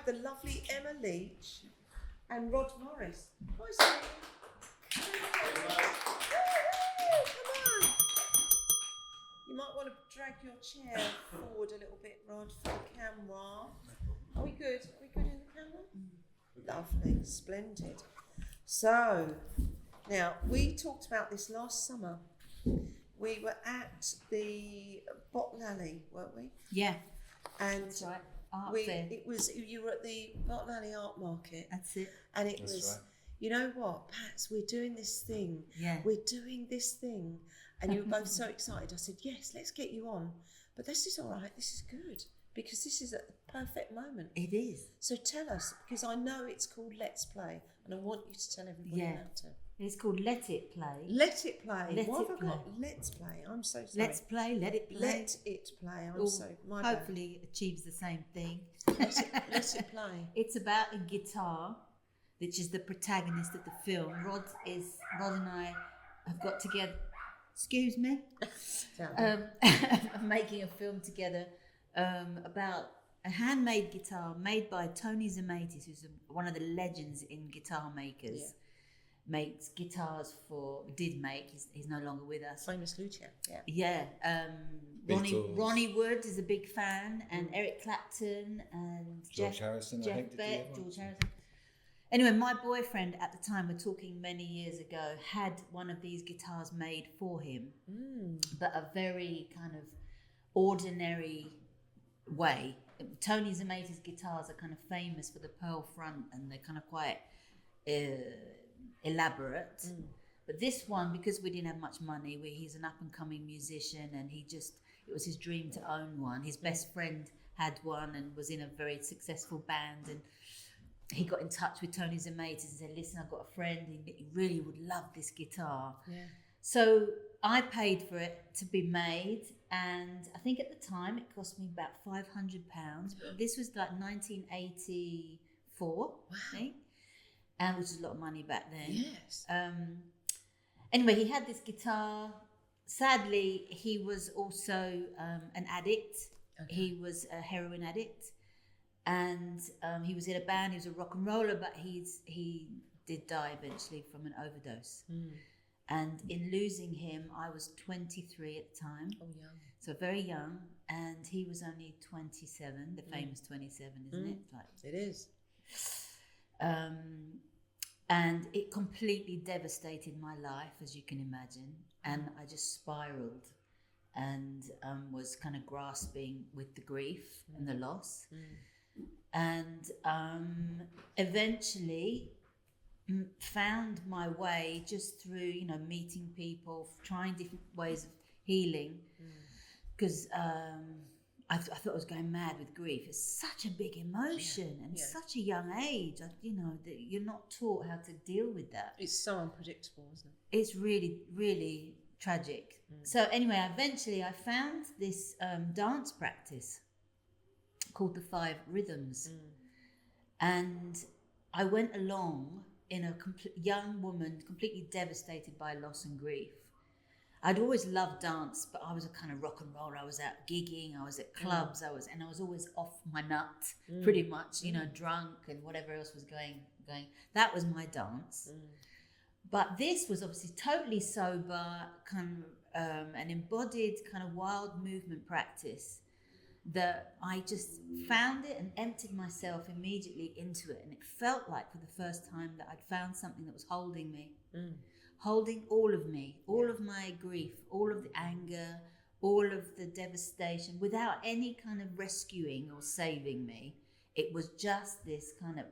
the lovely Emma Leech and Rod Morris. Hi, Steve. Come on. You might want to drag your chair forward a little bit, Rod, for the camera. Are we good? Are we good in the camera? Lovely, splendid. So, now, we talked about this last summer. We were at the Bottle Alley, weren't we? Yeah, And that's right. Art fair. you were at the Bottle Alley Art Market. That's it. And it That's was, right. you know what, Pats, we're doing this thing. Yeah. We're doing this thing. And you were both so excited. I said, yes, let's get you on. But this is all right, this is good. Because this is a perfect moment. It is. So tell us, because I know it's called Let's Play, and I want you to tell everybody about it. It's called Let It Play. Let It Play. Let Why It have I Play. got Let's Play? I'm so sorry. Let's play, let it play. Let It Play. I'm so, my bad. Hopefully achieves the same thing. Let it play. It's about a guitar, which is the protagonist of the film. Rod and I have got together. Excuse me. Making a film together about a handmade guitar made by Tony Zemaitis, who's one of the legends in guitar makers. Yeah. Makes guitars did make. He's no longer with us. Famous luthier. Yeah. Yeah. Beatles. Ronnie Wood is a big fan, and Eric Clapton and George Harrison, I Jeff think, did the Beck, other George one. Harrison. Anyway, my boyfriend at the time, we're talking many years ago, had one of these guitars made for him, but a very kind of ordinary way. Tony Zemaitis' guitars are kind of famous for the pearl front, and they're kind of quite elaborate. But this one, because we didn't have much money, he's an up-and-coming musician, and it was his dream to own one. His best friend had one and was in a very successful band, and he got in touch with Tony Zemaitis and said, listen, I've got a friend, he really would love this guitar. Yeah. So I paid for it to be made, and I think at the time it cost me about £500. But this was like 1984, I think, and which is a lot of money back then. Yes. Anyway, he had this guitar. Sadly, he was also an addict. Okay. He was a heroin addict. And he was in a band, he was a rock and roller, but he did die eventually from an overdose. And in losing him, I was 23 at the time. Oh, young. So very young. And he was only 27, the famous 27, isn't it? Like, it is. And it completely devastated my life, as you can imagine. And I just spiraled and was kind of grasping with the grief and the loss. And eventually found my way just through, meeting people, trying different ways of healing, because I thought I was going mad with grief. It's such a big emotion and such a young age. That you're not taught how to deal with that. It's so unpredictable, isn't it? It's really, really tragic. So anyway, eventually I found this dance practice called the 5 Rhythms, and I went along in a young woman completely devastated by loss and grief. I'd always loved dance, but I was a kind of rock and roller. I was out gigging, I was at clubs, I was always off my nut, pretty much, drunk and whatever else was going. That was my dance. But this was obviously totally sober, kind of an embodied kind of wild movement practice, that I just found it and emptied myself immediately into it. And it felt like for the first time that I'd found something that was holding me, holding all of me, all of my grief, all of the anger, all of the devastation, without any kind of rescuing or saving me. It was just this kind of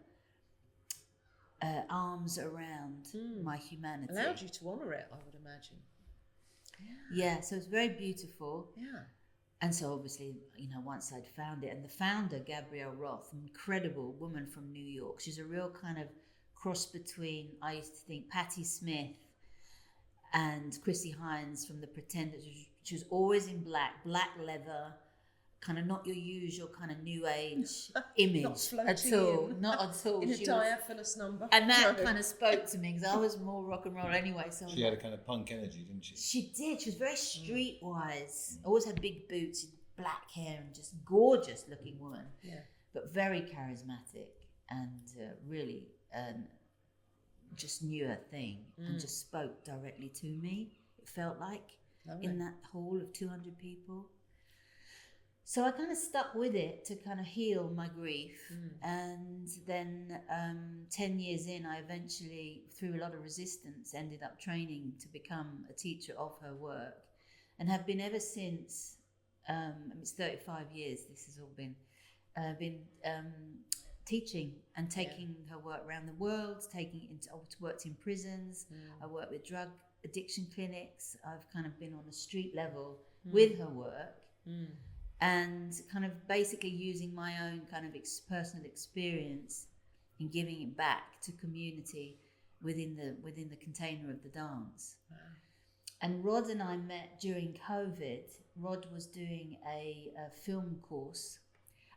arms around my humanity. Allowed you to honour it, I would imagine. Yeah, so it's very beautiful. Yeah. And so obviously, once I'd found it, and the founder, Gabrielle Roth, an incredible woman from New York, she's a real kind of cross between, I used to think, Patti Smith and Chrissy Hines from The Pretenders. She was always in black leather, kind of not your usual kind of new age image at all. Not at all. In a diaphanous number. And that kind of spoke to me, because I was more rock and roll anyway. So she had a kind of punk energy, didn't she? She did. She was very streetwise. Always had big boots, black hair, and just gorgeous looking woman. Yeah. but very charismatic and really just knew her thing and just spoke directly to me. It felt like in that hall of 200 people. So I kind of stuck with it to kind of heal my grief. And then 10 years in, I eventually, through a lot of resistance, ended up training to become a teacher of her work and have been ever since. It's 35 years this has all been teaching and taking her work around the world, taking it into, I worked in prisons, I worked with drug addiction clinics, I've kind of been on a street level with her work. And kind of basically using my own kind of personal experience and giving it back to community within the container of the dance. Wow. And Rod and I met during COVID. Rod was doing a film course,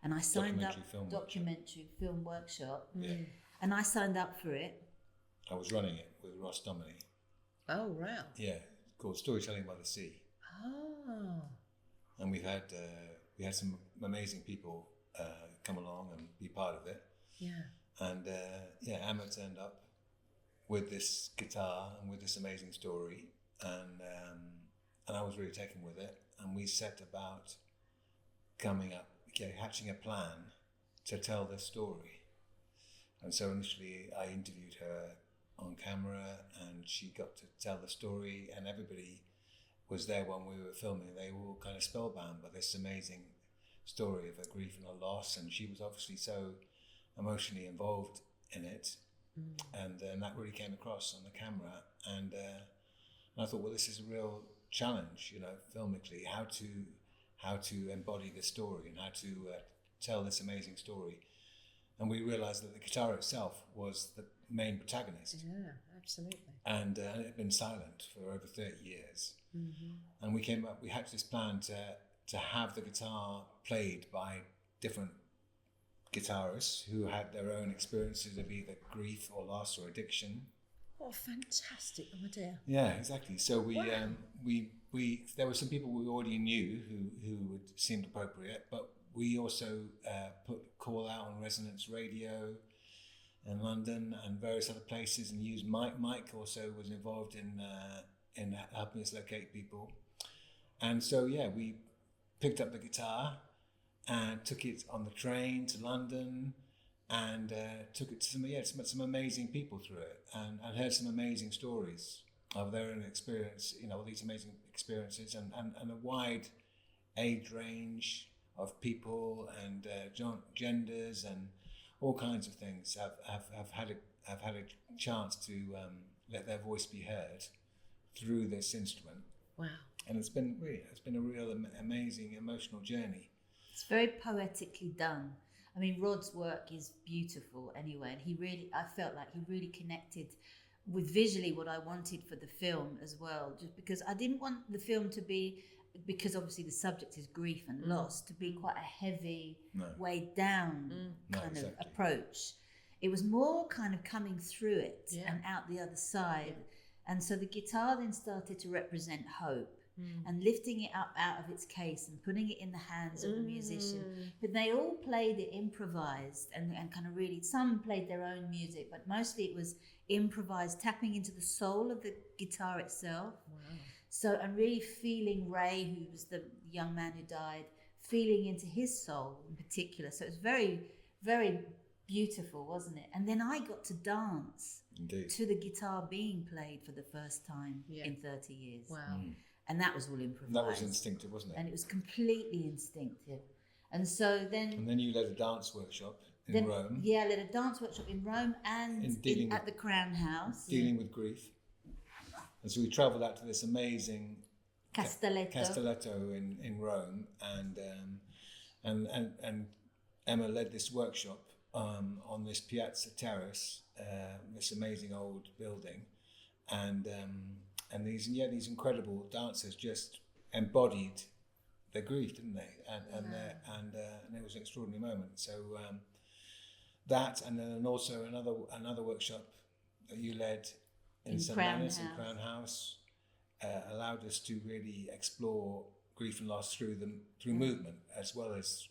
and I signed up documentary film workshop. And I signed up for it. I was running it with Ross Dominey. Oh, wow. Yeah, called Storytelling by the Sea. Oh. And we had some amazing people come along and be part of it. Yeah. And Emma turned up with this guitar and with this amazing story, and I was really taken with it. And we set about hatching a plan to tell this story. And so initially, I interviewed her on camera, and she got to tell the story, and everybody was there when we were filming. They were all kind of spellbound by this amazing story of a grief and a loss, and she was obviously so emotionally involved in it, and that really came across on the camera. And I thought, well, this is a real challenge, filmically, how to embody this story and how to tell this amazing story. And we realised that the guitar itself was the main protagonist. Yeah, absolutely. And it had been silent for over 30 years. And we hatched this plan to have the guitar played by different guitarists who had their own experiences of either grief or loss or addiction. What a fantastic idea. Yeah, exactly. So we there were some people we already knew who would seemed appropriate, but we also put call out on Resonance Radio in London and various other places, and used Mike. Mike also was involved in helping us locate people. And so we picked up the guitar and took it on the train to London, and took it to some amazing people through it, and heard some amazing stories of their own experience, all these amazing experiences, and a wide age range of people and genders and all kinds of things have had a chance to let their voice be heard through this instrument. Wow. And it's been a real amazing emotional journey. It's very poetically done. I mean, Rod's work is beautiful anyway, and I felt like he really connected with visually what I wanted for the film as well, just because I didn't want the film to be, because obviously the subject is grief and loss, to be quite a heavy, weighed down kind of approach. It was more kind of coming through it and out the other side. And so the guitar then started to represent hope. And lifting it up out of its case and putting it in the hands of the musician. But they all played it improvised and kind of really, some played their own music, but mostly it was improvised, tapping into the soul of the guitar itself. Wow. So, and really feeling Ray, who was the young man who died, feeling into his soul in particular. So it was very, very beautiful, wasn't it? And then I got to dance to the guitar being played for the first time in 30 years. Wow. And that was all improvised. That was instinctive, wasn't it? And it was completely instinctive. And so then... And then you led a dance workshop in Rome. Yeah, I led a dance workshop in Rome and at the Crown House. Dealing with grief. And so we travelled out to this amazing... Castelletto in Rome. And Emma led this workshop on this piazza terrace, this amazing old building. And these incredible dancers just embodied their grief, didn't they? And it was an extraordinary moment. So that, and then also another workshop that you led in St. Denis in Crown House allowed us to really explore grief and loss through movement as well as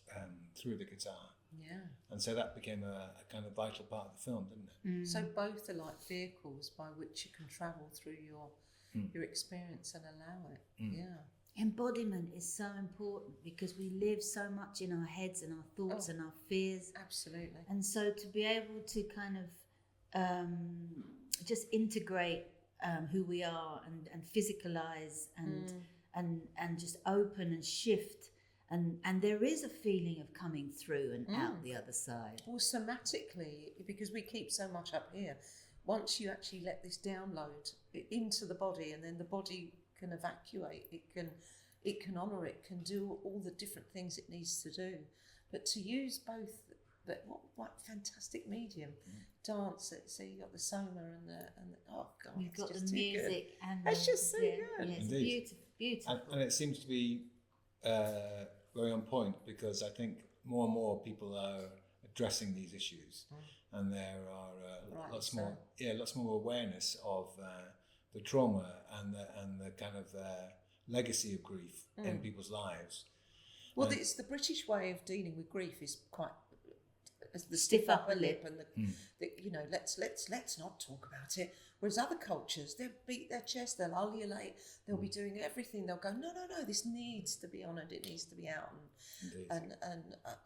through the guitar. Yeah. And so that became a kind of vital part of the film, didn't it? So both are like vehicles by which you can travel through your experience and allow it. Yeah. Embodiment is so important because we live so much in our heads and our thoughts and our fears. Absolutely. And so to be able to kind of just integrate who we are and physicalize and just open and shift. And there is a feeling of coming through and out the other side. Well, somatically, because we keep so much up here, once you actually let this download into the body, and then the body can evacuate, it can honour it, can do all the different things it needs to do. But to use both, what fantastic medium, dance. So you got the soma and the oh god, You've it's got just the too music good. and It's just so good. Yeah, it's Indeed. beautiful. And it seems to be very on point, because I think more and more people are addressing these issues, and there are lots more awareness of the trauma and the kind of legacy of grief in people's lives. Well, it's the British way of dealing with grief is quite the stiff upper lip and the let's not talk about it. Whereas other cultures, they'll beat their chest, they'll ululate, they'll be doing everything. They'll go, no, this needs to be honoured, it needs to be out, and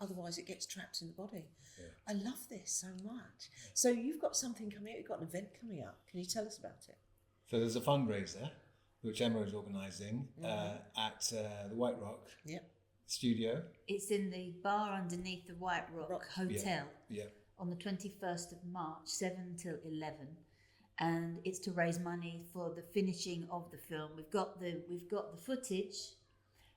otherwise it gets trapped in the body. Yeah. I love this so much. So you've got something coming up, you've got an event coming up. Can you tell us about it? So there's a fundraiser which Emma is organising at the White Rock studio. It's in the bar underneath the White Rock Hotel on the 21st of March, 7 till 11. And it's to raise money for the finishing of the film. We've got the footage,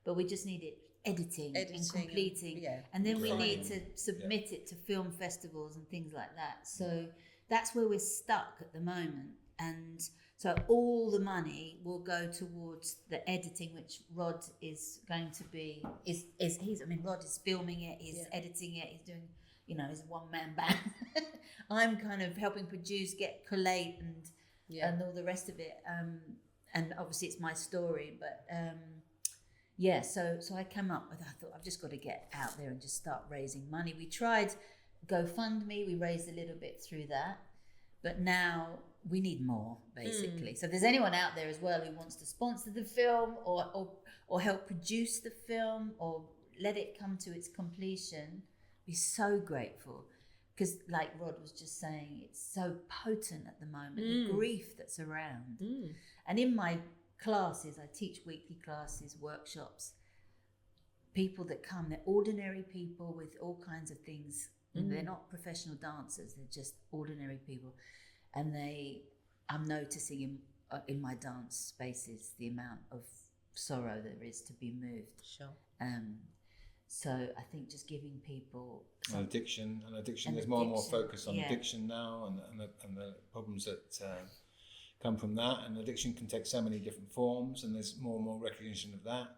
but we just need it editing and completing, and then we need to submit it to film festivals and things like that. So that's where we're stuck at the moment, and so all the money will go towards the editing, which Rod is going to be Rod is filming it, he's editing it, he's doing, he's a one-man band. I'm kind of helping produce, collate and all the rest of it, and obviously it's my story, but so I came up with, I thought I've just got to get out there and just start raising money. We tried GoFundMe, we raised a little bit through that, but now we need more, basically. So if there's anyone out there as well who wants to sponsor the film or help produce the film or let it come to its completion, be so grateful. Because like Rod was just saying, it's so potent at the moment, the grief that's around. And in my classes, I teach weekly classes, workshops, people that come, they're ordinary people with all kinds of things. They're not professional dancers, they're just ordinary people. And I'm noticing in my dance spaces the amount of sorrow there is to be moved. Sure. So I think just giving people addiction. There's more and more focus on addiction now, and the problems that come from that. And addiction can take so many different forms, and there's more and more recognition of that.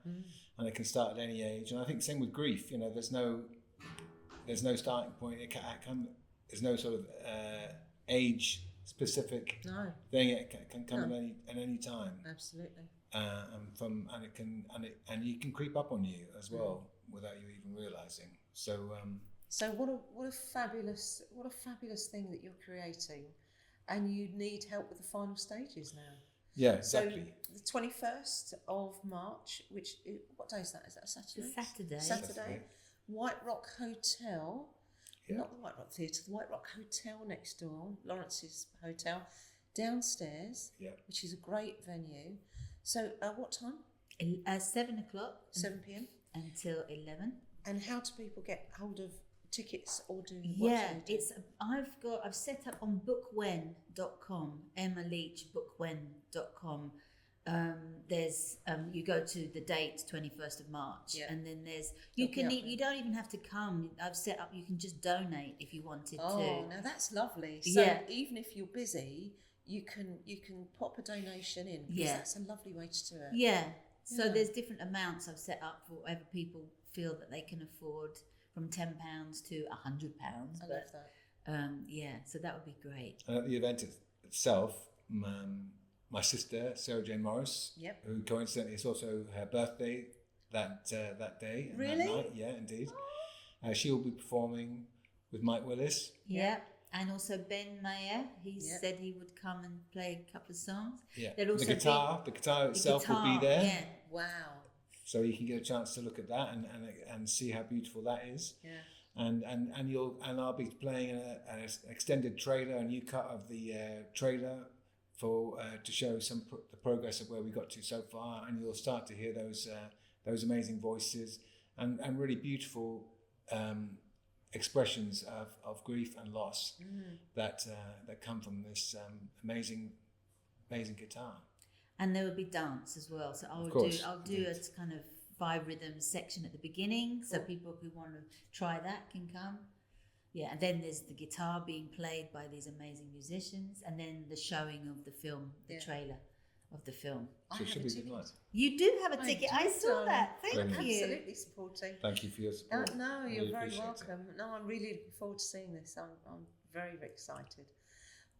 And it can start at any age. And I think same with grief. There's no starting point. There's no sort of age specific thing. It can come at any time. Absolutely. And you can creep up on you as well without you even realizing. So what a fabulous thing that you're creating, and you need help with the final stages now. Yeah, exactly. So the 21st of March, what day is that? Is that a Saturday? It's Saturday. White Rock Hotel, not the White Rock Theatre, the White Rock Hotel next door, Lawrence's Hotel, downstairs, which is a great venue. So what time? 7 o'clock. 7 p.m. Until 11. And how do people get hold of tickets or do? I've set up on bookwen.com, Emma Leech, bookwen.com. There's you go to the date 21st of March, and then there's you don't even have to come. I've set up, you can just donate if you wanted to. Oh, now that's lovely. So even if you're busy, you can pop a donation in, because that's a lovely way to do it. So there's different amounts I've set up for whatever people feel that they can afford, from £10 to £100. I love that. So that would be great. And at the event itself, my sister Sarah Jane Morris, who coincidentally is also her birthday that day. Really? And that night. Yeah, indeed. She will be performing with Mike Willis. Yeah. And also Ben Mayer, he Yeah. said he would come and play a couple of songs. Yeah, There'll also the guitar the itself will guitar, be there, Yeah, Wow. so you can get a chance to look at that and see how beautiful that is. Yeah. And I'll be playing an extended trailer, a new cut of the trailer for to show the progress of where we got to so far, and you'll start to hear those amazing voices and really beautiful expressions of grief and loss that come from this amazing guitar. and there will be dance as well. So I'll do a kind of 5 rhythms section at the beginning, so people who want to try that can come. Yeah, and then there's the guitar being played by these amazing musicians, and then the showing of the film, the trailer of the film. So it should be a good night. You do have a ticket. I saw that. Thank Brilliant. you. Absolutely supporting. Thank you for your support. No, you're Really very appreciate it. welcome. No, I'm really looking forward to seeing this. I'm very, very excited.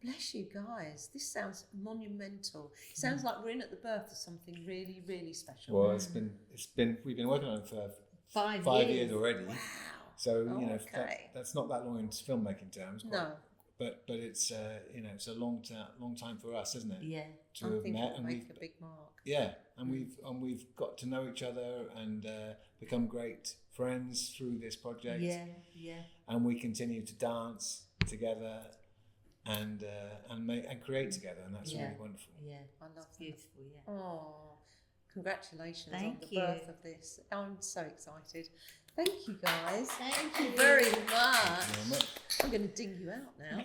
Bless you guys. This sounds monumental. It sounds like we're in at the birth of something really, really special. Well, we've been working on it for 5 years already. Wow. So Okay. that's not that long in filmmaking terms. No. But it's it's a long time for us, isn't it? Yeah. To I have think met it'll and make a big mark. we've got to know each other and become great friends through this project. Yeah. And we continue to dance together and create together, and that's really wonderful. Yeah. I love that. Beautiful, yeah. Oh, congratulations on Thank the you. birth of this. I'm so excited. Thank you guys. Thank Thank you you. very Thank you much. very much. I'm going to ding you out now.